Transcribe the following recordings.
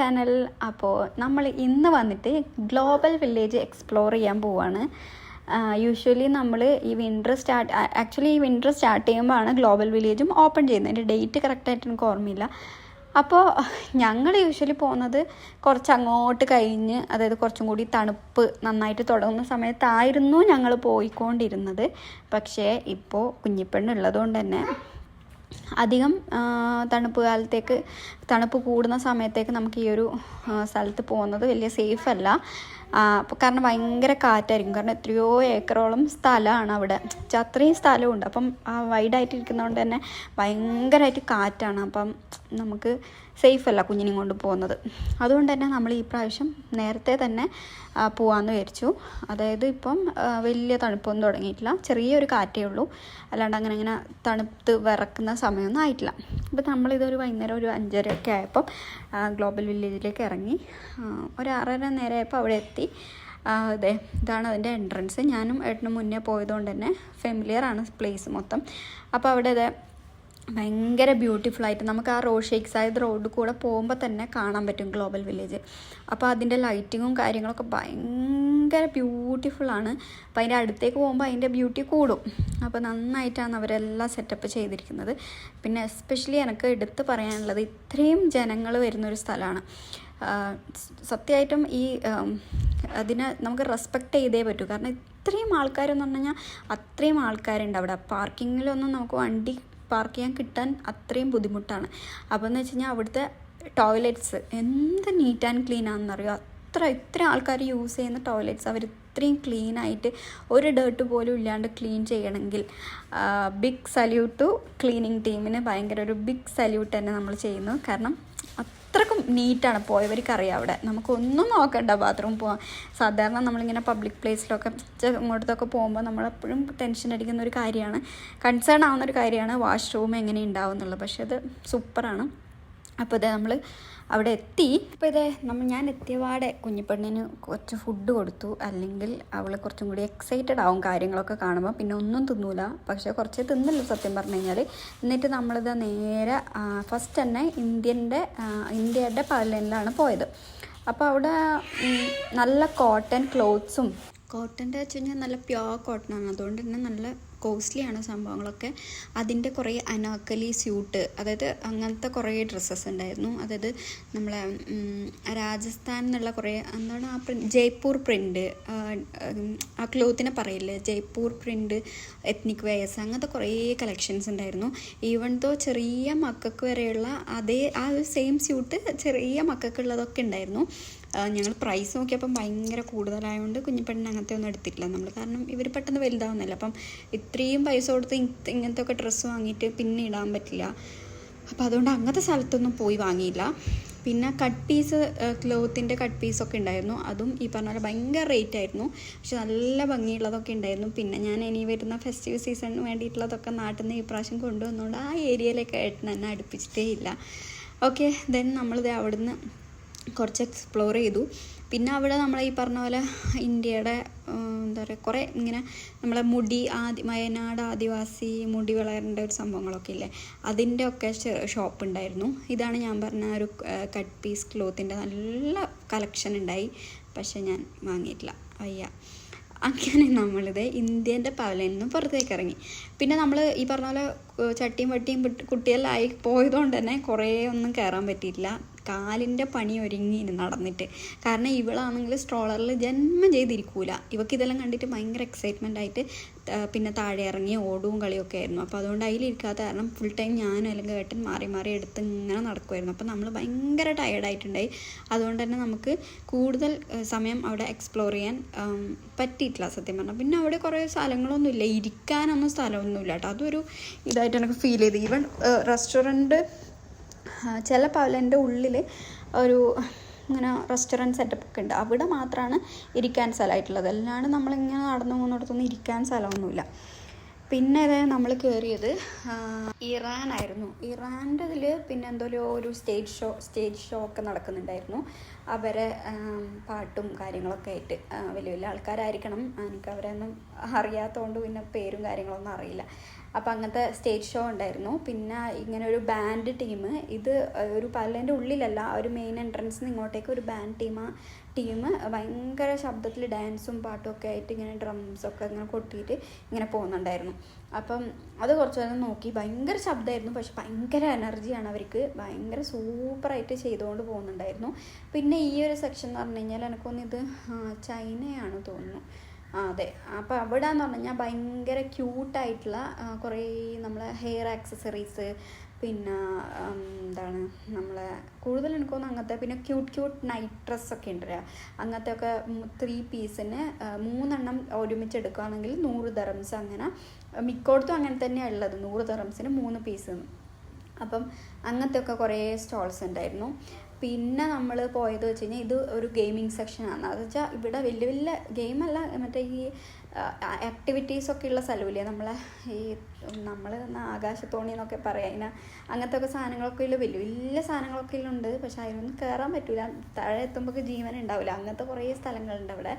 Channel. അപ്പോൾ നമ്മൾ ഇന്ന് വന്നിട്ട് ഗ്ലോബൽ വില്ലേജ് എക്സ്പ്ലോർ ചെയ്യാൻ പോവാണ്. യൂഷ്വലി നമ്മൾ ഈ വിൻ്റർ സ്റ്റാർട്ട് ചെയ്യുമ്പോഴാണ് ഗ്ലോബൽ വില്ലേജും ഓപ്പൺ ചെയ്യുന്നത്. അതിൻ്റെ ഡേറ്റ് കറക്റ്റായിട്ട് എനിക്ക് ഓർമ്മയില്ല. അപ്പോൾ ഞങ്ങൾ യൂഷ്വലി പോകുന്നത് കുറച്ച് അങ്ങോട്ട് കഴിഞ്ഞ്, അതായത് കുറച്ചും കൂടി തണുപ്പ് നന്നായിട്ട് തുടങ്ങുന്ന സമയത്തായിരുന്നു ഞങ്ങൾ പോയിക്കൊണ്ടിരുന്നത്. പക്ഷേ ഇപ്പോൾ കുഞ്ഞിപ്പെണ്ണുള്ളത് കൊണ്ട് തന്നെ അധികം തണുപ്പ് കൂടുന്ന സമയത്തേക്ക് നമുക്ക് ഈ ഒരു സ്ഥലത്ത് പോകുന്നത് വലിയ സേഫ് അല്ല. കാരണം ഭയങ്കര കാറ്റായിരിക്കും. കാരണം എത്രയോ ഏക്കറോളം സ്ഥലമാണ് അവിടെ, അത്രയും സ്ഥലമുണ്ട്. അപ്പം വൈഡായിട്ട് ഇരിക്കുന്നതുകൊണ്ട് തന്നെ ഭയങ്കരമായിട്ട് കാറ്റാണ്. അപ്പം നമുക്ക് സേഫ് അല്ല കുഞ്ഞിനെയും കൊണ്ട് പോകുന്നത്. അതുകൊണ്ട് തന്നെ നമ്മൾ ഈ പ്രാവശ്യം നേരത്തെ തന്നെ പോകാമെന്ന് വിചാരിച്ചു. അതായത് ഇപ്പം വലിയ തണുപ്പൊന്നും തുടങ്ങിയിട്ടില്ല, ചെറിയൊരു കാറ്റേ ഉള്ളൂ. അല്ലാണ്ട് അങ്ങനെ തണുത്ത് വിറക്കുന്ന സമയമൊന്നും ആയിട്ടില്ല. അപ്പോൾ നമ്മളിതൊരു വൈകുന്നേരം ഒരു 5:30 ആയപ്പം ഗ്ലോബൽ വില്ലേജിലേക്ക് ഇറങ്ങി. ഒരു 6:30 നേരമായപ്പോൾ അവിടെ എത്തി. ഇതാണ് അതിൻ്റെ എൻട്രൻസ്. ഞാനും ഏട്ടനും മുന്നേ പോയതുകൊണ്ട് തന്നെ ഫെമിലിയറാണ് പ്ലേസ് മൊത്തം. അപ്പോൾ അവിടെ ഭയങ്കര ബ്യൂട്ടിഫുള്ളായിട്ട് നമുക്ക് ആ ഷെയ്ഖ് സായിദ് റോഡ് കൂടെ പോകുമ്പോൾ തന്നെ കാണാൻ പറ്റും ഗ്ലോബൽ വില്ലേജ്. അപ്പോൾ അതിൻ്റെ ലൈറ്റിങ്ങും കാര്യങ്ങളൊക്കെ ഭയങ്കര ബ്യൂട്ടിഫുള്ളാണ്. അപ്പോൾ അതിൻ്റെ അടുത്തേക്ക് പോകുമ്പോൾ അതിൻ്റെ ബ്യൂട്ടി കൂടും. അപ്പോൾ നന്നായിട്ടാണ് അവരെല്ലാം സെറ്റപ്പ് ചെയ്തിരിക്കുന്നത്. പിന്നെ എസ്പെഷ്യലി എനിക്ക് എടുത്ത് പറയാനുള്ളത്, ഇത്രയും ജനങ്ങൾ വരുന്നൊരു സ്ഥലമാണ്. സത്യമായിട്ടും അതിനെ നമുക്ക് റെസ്പെക്റ്റ് ചെയ്തേ പറ്റൂ. കാരണം ഇത്രയും ആൾക്കാരെന്ന് പറഞ്ഞു കഴിഞ്ഞാൽ അത്രയും ആൾക്കാരുണ്ട് അവിടെ. പാർക്കിങ്ങിലൊന്നും നമുക്ക് വണ്ടി പാർക്ക് ചെയ്യാൻ കിട്ടാൻ അത്രയും ബുദ്ധിമുട്ടാണ്. അപ്പോൾ എന്ന് വെച്ച് കഴിഞ്ഞാൽ അവിടുത്തെ ടോയ്ലറ്റ്സ് എന്ത് നീറ്റ് ആൻഡ് ക്ലീൻ ആണെന്നറിയോ. ഇത്ര ആൾക്കാർ യൂസ് ചെയ്യുന്ന ടോയ്ലറ്റ്സ് അവർ ഇത്രയും ക്ലീനായിട്ട് ഒരു ഡേർട്ട് പോലും ഇല്ലാണ്ട് ക്ലീൻ ചെയ്യണമെങ്കിൽ ബിഗ് സല്യൂട്ട് ടു ക്ലീനിങ് ടീമിന്. ഭയങ്കര ഒരു ബിഗ് സല്യൂട്ട് തന്നെ നമ്മൾ ചെയ്യുന്നു. കാരണം അത്രക്കും നീറ്റാണ്. പോയവർക്കറിയാം അവിടെ നമുക്കൊന്നും നോക്കണ്ട ബാത്റൂം പോകാൻ. സാധാരണ നമ്മളിങ്ങനെ പബ്ലിക് പ്ലേസിലൊക്കെ ഇങ്ങോട്ടൊക്കെ പോകുമ്പോൾ നമ്മളെപ്പോഴും ടെൻഷൻ അടിക്കുന്ന ഒരു കാര്യമാണ്, കൺസേൺ ആവുന്ന ഒരു കാര്യമാണ് വാഷ്റൂം എങ്ങനെ ഉണ്ടാവും എന്നുള്ളത്. പക്ഷെ അത് സൂപ്പറാണ്. അപ്പോൾ നമ്മൾ അവിടെ എത്തി. അപ്പോൾ ഞാൻ എത്തിയപാടെ കുഞ്ഞിപ്പെണ്ണിന് കുറച്ച് ഫുഡ് കൊടുത്തു. അല്ലെങ്കിൽ അവൾ കുറച്ചും കൂടി എക്സൈറ്റഡ് ആവും കാര്യങ്ങളൊക്കെ കാണുമ്പോൾ. പിന്നെ ഒന്നും തിന്നൂല. പക്ഷേ കുറച്ചേ തിന്നില്ല സത്യം പറഞ്ഞു കഴിഞ്ഞാൽ. എന്നിട്ട് നമ്മളിത് നേരെ ഫസ്റ്റ് തന്നെ ഇന്ത്യയുടെ പവലിയനിലാണ് പോയത്. അപ്പോൾ അവിടെ നല്ല കോട്ടൺ ക്ലോത്ത്സും, കോട്ടൻ്റെ വെച്ച് കഴിഞ്ഞാൽ നല്ല പ്യോർ കോട്ടനാണ്. അതുകൊണ്ട് തന്നെ നല്ല കോസ്റ്റ്ലിയാണ് സംഭവങ്ങളൊക്കെ. അതിൻ്റെ കുറേ അനാർക്കലി സ്യൂട്ട്, അതായത് അങ്ങനത്തെ കുറേ ഡ്രസ്സസ് ഉണ്ടായിരുന്നു. അതായത് നമ്മളെ രാജസ്ഥാൻ എന്നുള്ള കുറേ എന്താണ് ജയ്പൂർ പ്രിൻ്റ്, ആ ക്ലോത്തിനെ പറയില്ലേ ജയ്പൂർ പ്രിൻ്റ്, എത്നിക് വെയേഴ്സ്, അങ്ങനത്തെ കുറേ കളക്ഷൻസ് ഉണ്ടായിരുന്നു. ഈവൻ ദോ ചെറിയ മക്കൾക്ക് വരെയുള്ള ആ ഒരു സെയിം സ്യൂട്ട് ചെറിയ മക്കൾക്കുള്ളതൊക്കെ ഉണ്ടായിരുന്നു. ഞങ്ങൾ പ്രൈസ് നോക്കിയപ്പം ഭയങ്കര കൂടുതലായതുകൊണ്ട് കുഞ്ഞിപ്പെണ്ണിന് അങ്ങനത്തെ ഒന്നും എടുത്തിട്ടില്ല നമ്മൾ. കാരണം ഇവർ പെട്ടെന്ന് വലുതാവുന്നില്ല. അപ്പം ഇത്രയും പൈസ കൊടുത്ത് ഇങ്ങനത്തെ ഒക്കെ ഡ്രസ്സ് വാങ്ങിയിട്ട് പിന്നെ ഇടാൻ പറ്റില്ല. അപ്പോൾ അതുകൊണ്ട് അങ്ങനത്തെ സ്ഥലത്തൊന്നും പോയി വാങ്ങിയില്ല. പിന്നെ ക്ലോത്തിൻ്റെ കട്ട് പീസൊക്കെ ഉണ്ടായിരുന്നു. അതും ഈ പറഞ്ഞ പോലെ ഭയങ്കര റേറ്റ് ആയിരുന്നു. പക്ഷെ നല്ല ഭംഗിയുള്ളതൊക്കെ ഉണ്ടായിരുന്നു. പിന്നെ ഞാൻ ഇനി വരുന്ന ഫെസ്റ്റീവ് സീസണിന് വേണ്ടിയിട്ടുള്ളതൊക്കെ നാട്ടിൽ നിന്ന് ഈ പ്രാവശ്യം കൊണ്ടുവന്നുകൊണ്ട് ആ ഏരിയയിലേക്ക് ഏട്ടൻ എന്നെ അടുപ്പിച്ചിട്ടേ ഇല്ല. ഓക്കെ, ദെൻ നമ്മളിത് അവിടുന്ന് കുറച്ച് എക്സ്പ്ലോർ ചെയ്തു. പിന്നെ അവിടെ നമ്മൾ ഈ പറഞ്ഞ പോലെ ഇന്ത്യയുടെ എന്താ പറയുക കുറേ ഇങ്ങനെ നമ്മളെ വയനാട് ആദിവാസി മുടി വളരേണ്ട ഒരു സംഭവങ്ങളൊക്കെ ഇല്ലേ, അതിൻ്റെ ഒക്കെ ഷോപ്പ് ഉണ്ടായിരുന്നു. ഇതാണ് ഞാൻ പറഞ്ഞ ഒരു കട്ട് പീസ് ക്ലോത്തിൻ്റെ നല്ല കളക്ഷൻ ഉണ്ടായി. പക്ഷെ ഞാൻ വാങ്ങിയിട്ടില്ല, വയ്യ. അങ്ങനെ നമ്മളിത് ഇന്ത്യൻ്റെ പവലിയനിൽ നിന്ന് പുറത്തേക്ക് ഇറങ്ങി. പിന്നെ നമ്മൾ ഈ പറഞ്ഞ പോലെ ചട്ടിയും വട്ടിയും കുട്ടിയെല്ലാം പോയതുകൊണ്ട് തന്നെ കുറേ ഒന്നും കയറാൻ പറ്റിയിട്ടില്ല. കാലിൻ്റെ പണി ഒരുങ്ങി നടന്നിട്ട്. കാരണം ഇവളാണെങ്കിൽ സ്ട്രോളറിൽ ജന്മം ചെയ്തിരിക്കൂല. ഇവക്കിതെല്ലാം കണ്ടിട്ട് ഭയങ്കര എക്സൈറ്റ്മെൻ്റ് ആയിട്ട് പിന്നെ താഴെ ഇറങ്ങി ഓടും കളിയൊക്കെ ആയിരുന്നു. അപ്പോൾ അതുകൊണ്ട് അതിലിരിക്കാത്ത കാരണം ഫുൾ ടൈം ഞാനും അല്ലെങ്കിൽ ഏട്ടൻ മാറി മാറി എടുത്ത് ഇങ്ങനെ നടക്കുമായിരുന്നു. അപ്പോൾ നമ്മൾ ഭയങ്കര ടയേർഡായിട്ടുണ്ടായി. അതുകൊണ്ട് തന്നെ നമുക്ക് കൂടുതൽ സമയം അവിടെ എക്സ്പ്ലോർ ചെയ്യാൻ പറ്റിയിട്ടില്ല സത്യം പറഞ്ഞാൽ. പിന്നെ അവിടെ കുറേ സ്ഥലങ്ങളൊന്നുമില്ല, ഇരിക്കാനൊന്നും സ്ഥലമൊന്നുമില്ല കേട്ടോ. അതൊരു ഇതായിട്ട് എനിക്ക് ഫീൽ ചെയ്തു. ഈവൻ റെസ്റ്റോറൻറ്റ് ചില പവലിയൻ്റെ ഉള്ളിൽ ഒരു ഇങ്ങനെ റെസ്റ്റോറൻറ്റ് സെറ്റപ്പ് ഒക്കെ ഉണ്ട്. അവിടെ മാത്രമാണ് ഇരിക്കാൻ സ്ഥലമായിട്ടുള്ളത്. അല്ലാണ്ട് നമ്മളിങ്ങനെ നടന്നു പോകുന്നിടത്തൊന്നും ഇരിക്കാൻ സ്ഥലമൊന്നുമില്ല. പിന്നെ അതായത് നമ്മൾ കയറിയത് ഇറാനായിരുന്നു. ഇറാൻ്റെ ഇതിൽ പിന്നെ എന്തോ ഒരു സ്റ്റേജ് ഷോ ഒക്കെ നടക്കുന്നുണ്ടായിരുന്നു. അവരെ പാട്ടും കാര്യങ്ങളൊക്കെ ആയിട്ട് വലിയ വലിയ ആൾക്കാരായിരിക്കണം, എനിക്ക് അവരെയൊന്നും അറിയാത്തതുകൊണ്ട് പിന്നെ പേരും കാര്യങ്ങളൊന്നും അറിയില്ല. അപ്പം അങ്ങനത്തെ സ്റ്റേജ് ഷോ ഉണ്ടായിരുന്നു. പിന്നെ ഇങ്ങനെ ഒരു ബാൻഡ് ടീം, ഇത് ഒരു പല്ലിൻ്റെ ഉള്ളിലല്ല, ഒരു മെയിൻ എൻട്രൻസിൽ നിന്ന് ഇങ്ങോട്ടേക്ക് ഒരു ബാൻഡ് ടീം ഭയങ്കര ശബ്ദത്തിൽ ഡാൻസും പാട്ടും ഒക്കെ ആയിട്ട് ഇങ്ങനെ ഡ്രംസൊക്കെ ഇങ്ങനെ കൊട്ടിയിട്ട് ഇങ്ങനെ പോകുന്നുണ്ടായിരുന്നു. അപ്പം അത് കുറച്ച് നേരം നോക്കി. ഭയങ്കര ശബ്ദമായിരുന്നു, പക്ഷെ ഭയങ്കര എനർജിയാണ് അവർക്ക്, ഭയങ്കര സൂപ്പറായിട്ട് ചെയ്തുകൊണ്ട് പോകുന്നുണ്ടായിരുന്നു. പിന്നെ ഈ ഒരു സെക്ഷൻ എന്ന് പറഞ്ഞു കഴിഞ്ഞാൽ എനിക്കൊന്ന് ഇത് ചൈനയാണ് തോന്നുന്നു. അതെ. അപ്പോൾ അവിടെ എന്ന് പറഞ്ഞു കഴിഞ്ഞാൽ ഭയങ്കര ക്യൂട്ടായിട്ടുള്ള കുറേ നമ്മളെ ഹെയർ ആക്സസറീസ്, പിന്നെ എന്താണ് നമ്മളെ കൂടുതൽ എനിക്കൊന്നും അങ്ങനത്തെ, പിന്നെ ക്യൂട്ട് നൈറ്റ് ഡ്രസ്സൊക്കെ ഉണ്ടല്ലോ, അങ്ങനത്തെ ഒക്കെ 3 പീസിന് 3 എണ്ണം ഒരുമിച്ച് എടുക്കുകയാണെങ്കിൽ 100 ദിർഹംസ്. അങ്ങനെ മിക്കോടത്തും അങ്ങനെ തന്നെയാണ് ഉള്ളത്, 100 ദിർഹംസിന് 3 പീസ്. അപ്പം അങ്ങനത്തെ ഒക്കെ കുറേ സ്റ്റോൾസ് ഉണ്ടായിരുന്നു. പിന്നെ നമ്മൾ പോയത് വെച്ച് കഴിഞ്ഞാൽ ഇത് ഒരു ഗെയിമിംഗ് സെക്ഷനാണ്. അത് വെച്ചാൽ ഇവിടെ വലിയ വലിയ ഗെയിമല്ല, മറ്റേ ഈ ആക്ടിവിറ്റീസൊക്കെ ഉള്ള സ്ഥലമില്ലേ, നമ്മൾ ആകാശത്തോണി എന്നൊക്കെ പറയാം, അതിന് അങ്ങനത്തെ ഒക്കെ സാധനങ്ങളൊക്കെ ഉള്ള വലിയ വലിയ സാധനങ്ങളൊക്കെ ഉണ്ട്. പക്ഷെ അതിനൊന്നും കയറാൻ പറ്റില്ല, താഴെ എത്തുമ്പോൾ ജീവൻ ഉണ്ടാവില്ല. അങ്ങനത്തെ കുറേ സ്ഥലങ്ങളുണ്ട് അവിടെ,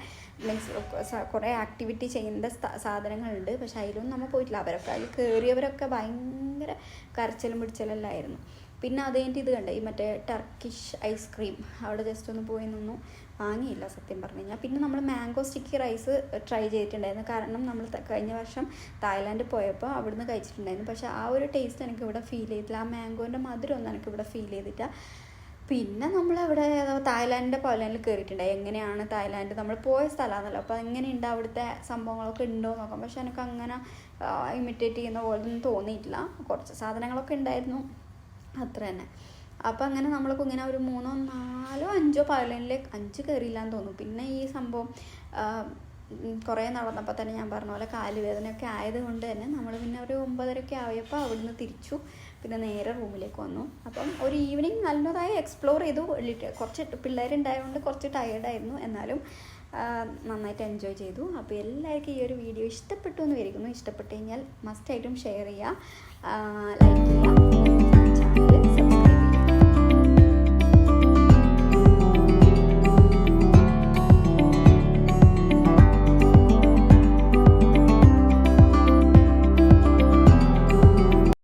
മീൻസ് കുറേ ആക്ടിവിറ്റി ചെയ്യുന്ന സാധനങ്ങളുണ്ട്. പക്ഷെ അതിലൊന്നും നമ്മൾ പോയിട്ടില്ല. അവരൊക്കെ അതിൽ കയറിയവരൊക്കെ ഭയങ്കര കരച്ചിലും പിടിച്ചലെല്ലായിരുന്നു. പിന്നെ അത് കഴിഞ്ഞിട്ട് ഇത് കണ്ടേ, ഈ മറ്റേ ടർക്കിഷ് ഐസ്ക്രീം, അവിടെ ജസ്റ്റ് ഒന്ന് പോയി നിന്നു, വാങ്ങിയില്ല സത്യം പറഞ്ഞു കഴിഞ്ഞാൽ. പിന്നെ നമ്മൾ മാംഗോ സ്റ്റിക്കി റൈസ് ട്രൈ ചെയ്തിട്ടുണ്ടായിരുന്നു, കാരണം നമ്മൾ കഴിഞ്ഞ വർഷം തായ്ലാൻഡ് പോയപ്പോൾ അവിടുന്ന് കഴിച്ചിട്ടുണ്ടായിരുന്നു. പക്ഷേ ആ ഒരു ടേസ്റ്റ് എനിക്ക് ഇവിടെ ഫീൽ ചെയ്തിട്ടില്ല, ആ മാംഗോൻ്റെ മധുരമൊന്നും എനിക്ക് ഇവിടെ ഫീൽ ചെയ്തിട്ടില്ല. പിന്നെ നമ്മളവിടെ തായ്ലാൻഡിൻ്റെ പോലയിൽ കയറിയിട്ടുണ്ടായി. എങ്ങനെയാണ് തായ്ലാൻഡ്, നമ്മൾ പോയ സ്ഥലമാണല്ലോ, അപ്പോൾ എങ്ങനെയുണ്ട് അവിടുത്തെ സംഭവങ്ങളൊക്കെ ഉണ്ടോ എന്ന് നോക്കാം. പക്ഷെ എനിക്ക് അങ്ങനെ ഇമിറ്റേറ്റ് ചെയ്യുന്ന പോലെ ഒന്നും തോന്നിയിട്ടില്ല. കുറച്ച് സാധനങ്ങളൊക്കെ ഉണ്ടായിരുന്നു, അത്ര തന്നെ. അപ്പോൾ അങ്ങനെ നമ്മൾക്ക് ഇങ്ങനെ ഒരു 3, 4, 5 പവലിയനിലേക്ക് 5 കയറിയില്ലാന്ന് തോന്നുന്നു. പിന്നെ ഈ സംഭവം കുറേ നടന്നപ്പോൾ തന്നെ ഞാൻ പറഞ്ഞ പോലെ കാലുവേദനയൊക്കെ ആയതുകൊണ്ട് തന്നെ നമ്മൾ പിന്നെ ഒരു 9:30 ആയപ്പോൾ അവിടുന്ന് തിരിച്ചു, പിന്നെ നേരെ റൂമിലേക്ക് വന്നു. അപ്പം ഒരു ഈവനിങ് നല്ലതായി എക്സ്പ്ലോർ ചെയ്തു. കുറച്ച് പിള്ളേരുണ്ടായതുകൊണ്ട് കുറച്ച് ടയേർഡായിരുന്നു, എന്നാലും നന്നായിട്ട് എൻജോയ് ചെയ്തു. അപ്പോൾ എല്ലാവർക്കും ഈ ഒരു വീഡിയോ ഇഷ്ടപ്പെട്ടു എന്ന് വിചാരിക്കുന്നു. ഇഷ്ടപ്പെട്ടു കഴിഞ്ഞാൽ മസ്റ്റായിട്ടും ഷെയർ ചെയ്യുക, ലൈക്ക് ചെയ്യുക, ചാനൽ സബ്സ്ക്രൈബ്